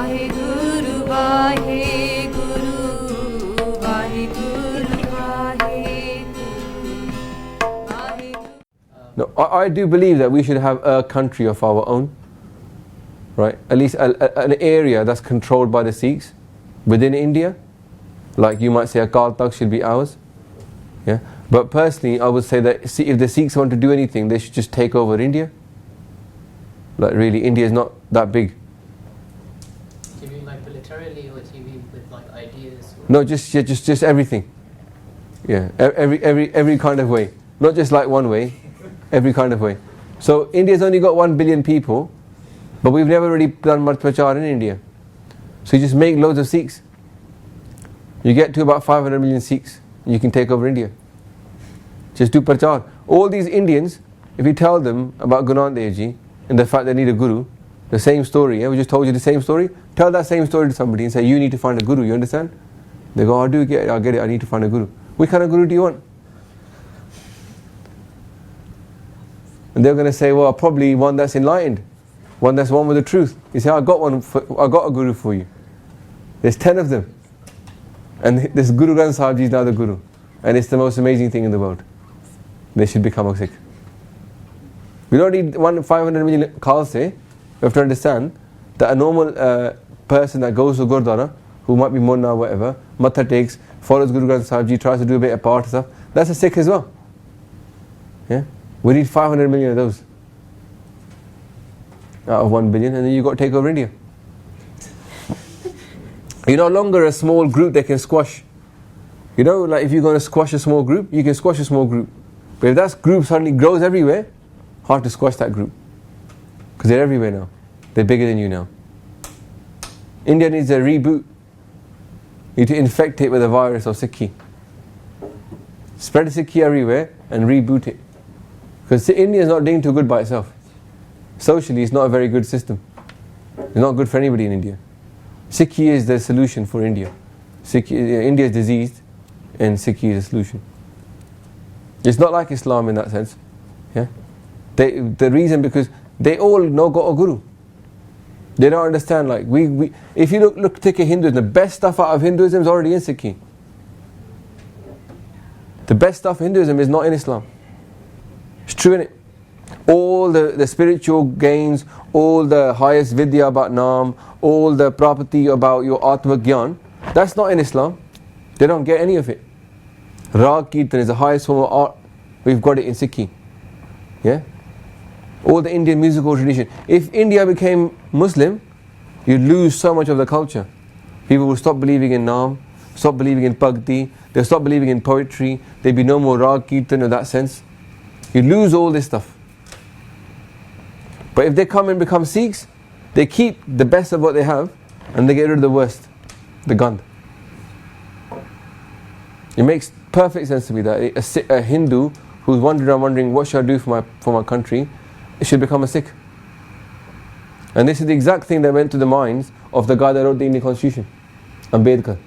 Vaheguru, Vaheguru, Vaheguru, Vaheguru, Vaheguru. No, I do believe that we should have a country of our own, right? At least an area that's controlled by the Sikhs within India. Like you might say, Akal Takht should be ours. Yeah. But personally, I would say that if the Sikhs want to do anything, they should just take over India. Like really, India is not that big. Do you mean like militarily, or do you mean with like ideas? No, just everything. Yeah, every kind of way. Not just like one way, every kind of way. So India's only got 1 billion people, but we've never really done much prachar in India. So you just make loads of Sikhs. You get to about 500 million Sikhs, you can take over India. Just do prachar. All these Indians, if you tell them about Guru Nanak Dev Ji and the fact they need a guru, the same story, we just told you the same story, tell that same story to somebody and say, you need to find a guru, you understand? They go, I get it, I need to find a guru. What kind of guru do you want? And they're going to say, well, probably one that's enlightened, one that's one with the truth. You say, I got a guru for you. There's 10 of them. And this Guru Granth Sahib Ji is now the guru. And it's the most amazing thing in the world. They should become a Sikh. We don't need 500 million Khalsa. We have to understand that a normal person that goes to Gurdwara, who might be Munna or whatever, Matha takes, follows Guru Granth Sahib Ji, tries to do a bit of part stuff, that's a Sikh as well. Yeah? We need 500 million of those out of 1 billion, and then you've got to take over India. You're no longer a small group they can squash. You know, like if you're going to squash a small group, you can squash a small group. But if that group suddenly grows everywhere, hard to squash that group. Because they're everywhere now. They're bigger than you now. India needs a reboot. You need to infect it with a virus of Sikhi. Spread Sikhi everywhere and reboot it. Because India is not doing too good by itself. Socially, it's not a very good system. It's not good for anybody in India. Sikhi is the solution for India. India is diseased, and Sikhi is the solution. It's not like Islam in that sense. Yeah, the reason because they all got a guru. They don't understand. Like if you take a Hinduism, the best stuff out of Hinduism is already in Sikhi. The best stuff in Hinduism is not in Islam. It's true, innit? All the spiritual gains, all the highest vidya about Naam, all the property about your Atma Gyan, that's not in Islam. They don't get any of it. Rag Kirtan is the highest form of art. We've got it in Sikhi. Yeah? All the Indian musical tradition. If India became Muslim, you'd lose so much of the culture. People would stop believing in Naam, stop believing in Bhakti, they'll stop believing in poetry, there'd be no more Rag Kirtan in that sense. You'd lose all this stuff. But if they come and become Sikhs, they keep the best of what they have and they get rid of the worst, the Gandh. It makes perfect sense to me that a Hindu who's wondering what should I do for my country, should become a Sikh. And this is the exact thing that went to the minds of the guy that wrote the Indian Constitution, Ambedkar.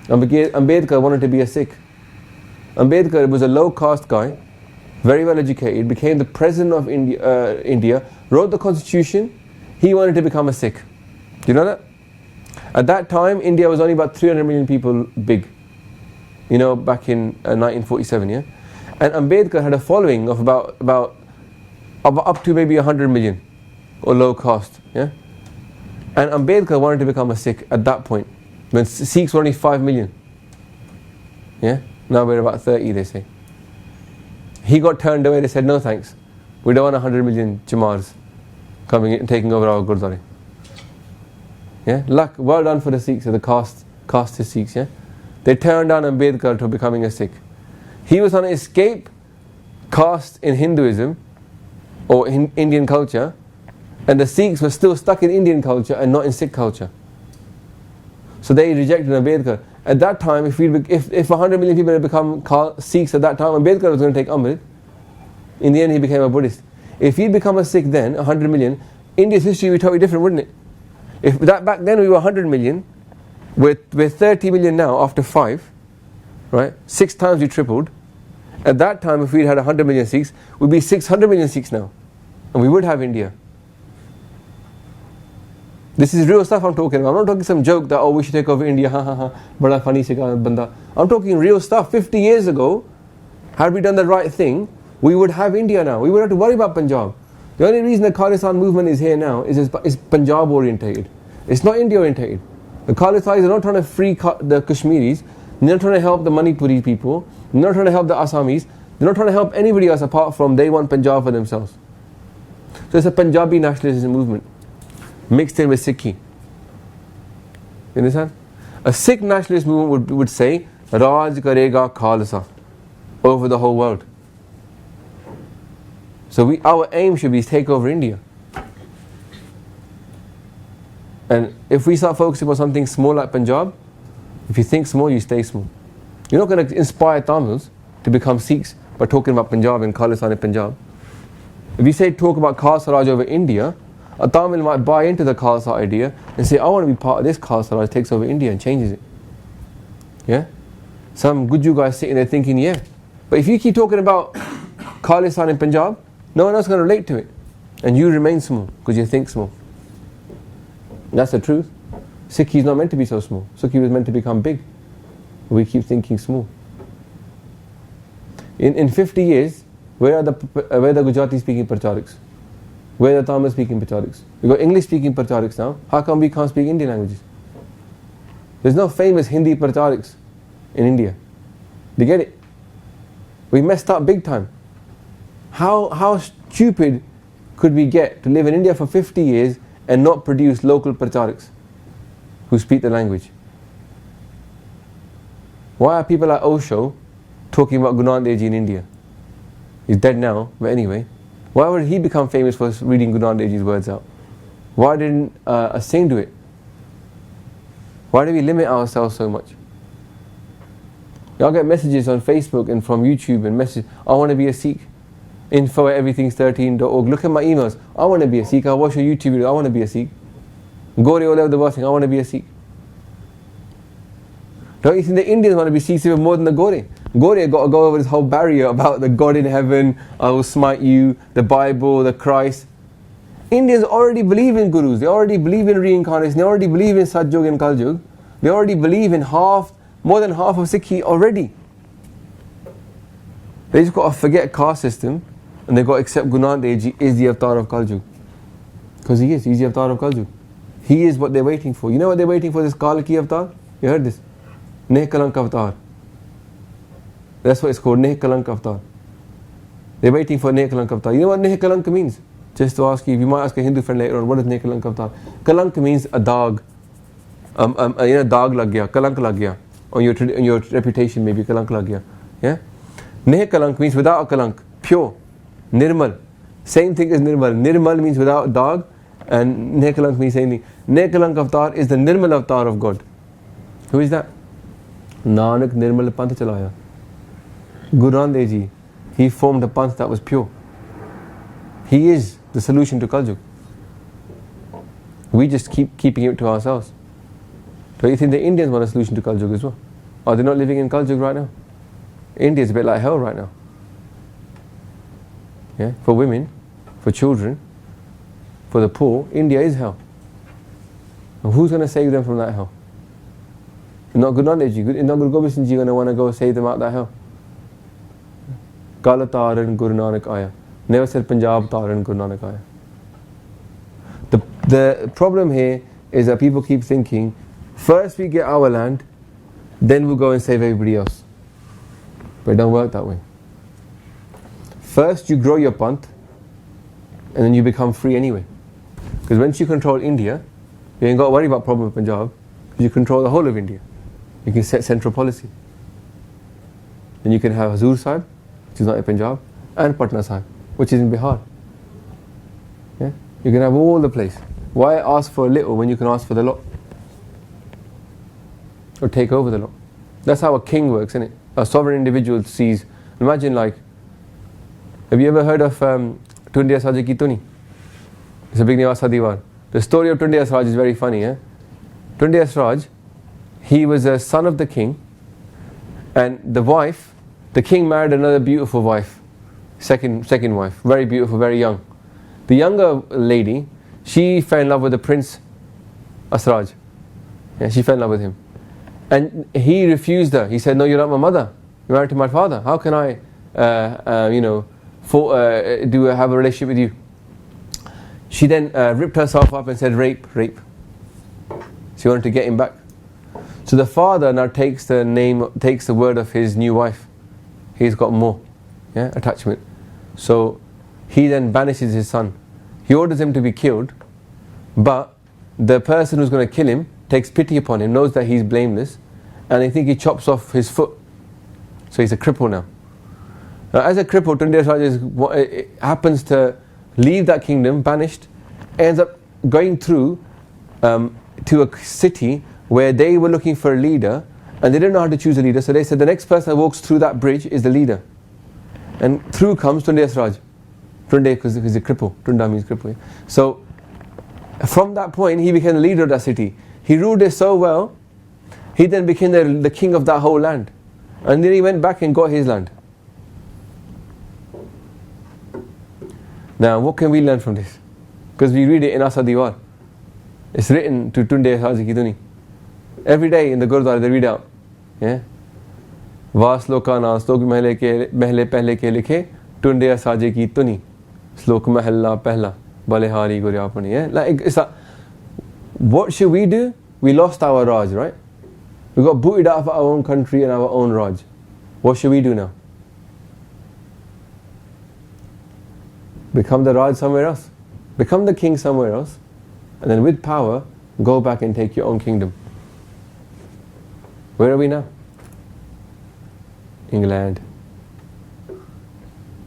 Ambedkar wanted to be a Sikh. Ambedkar was a low caste guy, very well educated, became the president of India, wrote the constitution. He wanted to become a Sikh. Do you know that? At that time, India was only about 300 million people big. You know, back in 1947, yeah? And Ambedkar had a following of about up to maybe 100 million, or low caste, yeah? And Ambedkar wanted to become a Sikh at that point, when Sikhs were only 5 million. Yeah? Now we're about 30, they say. He got turned away. They said, no thanks. We don't want 100 million Chamars coming in, taking over our Gurdwara. Yeah? Luck, well done for the Sikhs, the caste Sikhs. Yeah? They turned down Ambedkar to becoming a Sikh. He was on an escape caste in Hinduism or in Indian culture, and the Sikhs were still stuck in Indian culture and not in Sikh culture. So they rejected Ambedkar. At that time, if 100 million people had become Sikhs at that time, Ambedkar was going to take Amrit. In the end, he became a Buddhist. If he'd become a Sikh then, 100 million, India's history would be totally different, wouldn't it? If that back then we were 100 million, we're 30 million now after 5, right? 6 times we tripled. At that time, if we had 100 million Sikhs, we'd be 600 million Sikhs now. And we would have India. This is real stuff I'm talking about. I'm not talking some joke that, oh, we should take over India, ha ha ha, bada funny se banda. I'm talking real stuff. 50 years ago, had we done the right thing, we would have India now. We wouldn't have to worry about Punjab. The only reason the Khalistan movement is here now is Punjab orientated. It's not India orientated. The Khalistan are not trying to free the Kashmiris. They're not trying to help the Manipuri people. They're not trying to help the Assamese. They're not trying to help anybody else apart from they want Punjab for themselves. So it's a Punjabi nationalism movement mixed in with Sikhi. You understand? A Sikh nationalist movement would say, Raj Karega Khalsa, over the whole world. So our aim should be to take over India. And if we start focusing on something small like Punjab, if you think small, you stay small. You're not going to inspire Tamils to become Sikhs by talking about Punjab and Khalistan in Punjab. If you say talk about Khalsa Raj over India, a Tamil might buy into the Khalsa idea and say, I want to be part of this Khalsa Raj, takes over India and changes it. Yeah? Some Guju guys sitting there thinking, yeah. But if you keep talking about Khalistan in Punjab, no one else is going to relate to it. And you remain small because you think small. That's the truth. Sikhi is not meant to be so small. Sikhi was meant to become big. We keep thinking small. In 50 years, where are the Gujarati speaking Prachariks? Where are the Tamil speaking Prachariks? We've got English speaking Prachariks now. How come we can't speak Indian languages? There's no famous Hindi Prachariks in India. Do you get it? We messed up big time. How stupid could we get to live in India for 50 years and not produce local Prachariks who speak the language? Why are people like Osho talking about Guru Nanak Dev Ji in India? He's dead now, but anyway. Why would he become famous for reading Guru Nanak Dev Ji's words out? Why didn't a Singh do it? Why do we limit ourselves so much? Y'all get messages on Facebook and from YouTube and messages, I want to be a Sikh. info@everything's13.org. Look at my emails. I want to be a Sikh. I watch your YouTube video. I want to be a Sikh. Gauri Olev the boss thing. I want to be a Sikh. Don't you think the Indians want to be Sikhs even more than the Gauri? Gauri got to go over this whole barrier about the God in heaven, I will smite you, the Bible, the Christ. Indians already believe in gurus. They already believe in reincarnation. They already believe in Satyug and Kaljug. They already believe in more than half of Sikhi already. They just got to forget caste system and they've got to accept Guru Nanak Dev Ji is the avatar of Kaljug. Because he's the avatar of Kaljug. He is what they're waiting for. You know what they're waiting for, this Kalki avatar? You heard this? Neh Kalank avatar. That's what it's called, Neh Kalank avatar. They're waiting for Neh Kalank avatar. You know what Neh Kalank means? Just to ask you, you might ask a Hindu friend later on, what is Neh Kalank avatar? Kalank means a dog. Dog lag gaya, kalank lag gaya. On your reputation maybe, kalank lag gaya. Yeah? Neh Kalank means without a kalank, pure, nirmal. Same thing as nirmal. Nirmal means without dog, and Neh Kalank means same thing. Neh Kalank avatar is the nirmal avatar of God. Who is that? Nanak Nirmal Panth Chalaya. Guru Nanak Dev Ji, he formed a panth that was pure. He is the solution to Kaljug. We just keep keeping it to ourselves. Do you think the Indians want a solution to Kaljug as well? Are they not living in Kaljug right now? India is a bit like hell right now. Yeah? For women, for children, for the poor, India is hell. And who's going to save them from that hell? Not Guru Nanak Dev Ji, not Guru Gobind Singh Ji going to want to go save them out that hell. Kala Taran Guru Nanak Aya. Never said Punjab Taran Guru Nanak Aya. The problem here is that people keep thinking, first we get our land, then we'll go and save everybody else. But it don't work that way. First you grow your panth, and then you become free anyway. Because once you control India, you ain't got to worry about problem with Punjab, because you control the whole of India. You can set central policy. Then you can have Hazur Sahib, which is not in Punjab, and Patna Sahib, which is in Bihar. Yeah? You can have all the place. Why ask for a little when you can ask for the lot? Or take over the lot. That's how a king works, isn't it? A sovereign individual sees. Imagine like, have you ever heard of Tunde Asraj Ki Tuni? It's a big Nivasa Diwan. The story of Tunde Asraj is very funny. Tunde Asraj, he was a son of the king, and the king married another beautiful wife, second wife, very beautiful, very young. The younger lady, she fell in love with the prince Asraj. Yeah, she fell in love with him. And he refused her. He said, no, you're not my mother. You're married to my father. How can I, have a relationship with you? She then ripped herself up and said, rape. She wanted to get him back. So the father now takes the word of his new wife. He's got more attachment. So he then banishes his son. He orders him to be killed, but the person who's going to kill him takes pity upon him, knows that he's blameless, and I think he chops off his foot. So he's a cripple now. Now as a cripple, Tunde Asraj happens to leave that kingdom, banished, ends up going through to a city where they were looking for a leader, and they didn't know how to choose a leader, so they said the next person that walks through that bridge is the leader. And through comes Tunde Asraj. Tunde, because he's a cripple. Tunda means cripple. Yeah? So from that point, he became the leader of that city. He ruled it so well, he then became the king of that whole land. And then he went back and got his land. Now, what can we learn from this? Because we read it in Asa Diwar. It's written to Tunde Asraj ki Tuni. Every day in the Gurdwara they read out. Yeah? Vasloka na slok mehle pehle ke likhe Tunde Asraj ki Tuni. Slok mahalla pehla balehari guryapani. Yeah? Like it's like, what should we do? We lost our Raj, right? We got booted out of our own country and our own Raj. What should we do now? Become the Raj somewhere else. Become the king somewhere else. And then with power, go back and take your own kingdom. Where are we now? England.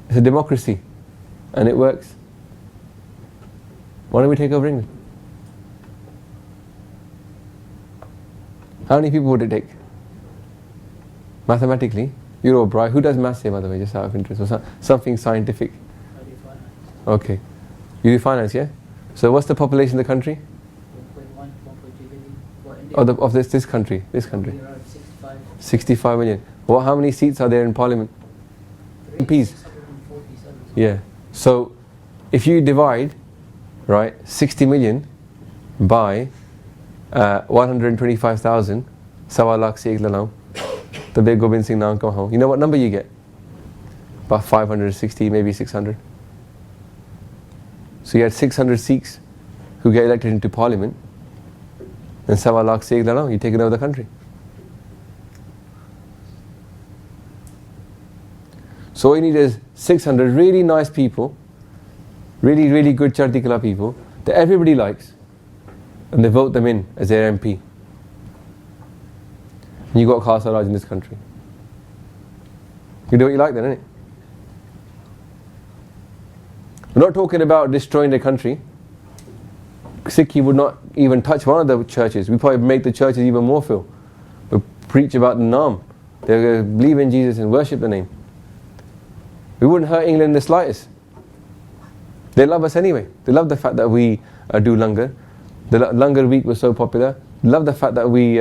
It's a democracy. And it works. Why don't we take over England? How many people would it take? Mathematically, you're all bright. Who does maths here, by the way, just out of interest? Or something scientific? I do finance. Okay. You do finance, yeah? So what's the population of the country? 1.1, 1.2 billion. What, India? Of this country? This country? Around 65. 65 million. Well, how many seats are there in parliament? MPs. 647. Yeah. So, if you divide, right, 60 million by 125,000, Sawa lakh se ek lalaun, tabe Gobind Singh naam ka ho. You know what number you get? About 560, maybe 600. So you had 600 Sikhs who get elected into parliament, and Sawa lakh se ek lalaun, you take it over the country. So all you need is 600 really nice people, really, really good Charti Kala people that everybody likes, and they vote them in as their MP. And you got Khalsa Raj in this country. You do what you like then, innit? We're not talking about destroying the country. Sikhi would not even touch one of the churches. We probably make the churches even more full. We preach about the Naam. They're going to believe in Jesus and worship the name. We wouldn't hurt England in the slightest. They love us anyway. They love the fact that we do Langar. The Langar week was so popular. They love the fact that we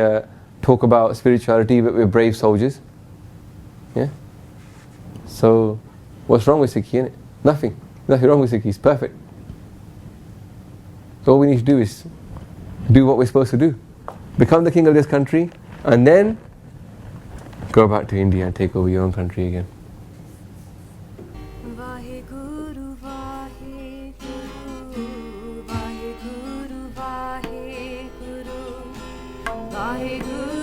talk about spirituality, but we're brave soldiers. Yeah? So, what's wrong with Sikhi, innit? Nothing. Nothing wrong with Sikhi. It's perfect. So all we need to do is do what we're supposed to do. Become the king of this country, and then go back to India and take over your own country again. Vaheguru, Vaheguru, Vaheguru, Vaheguru, Vaheguru.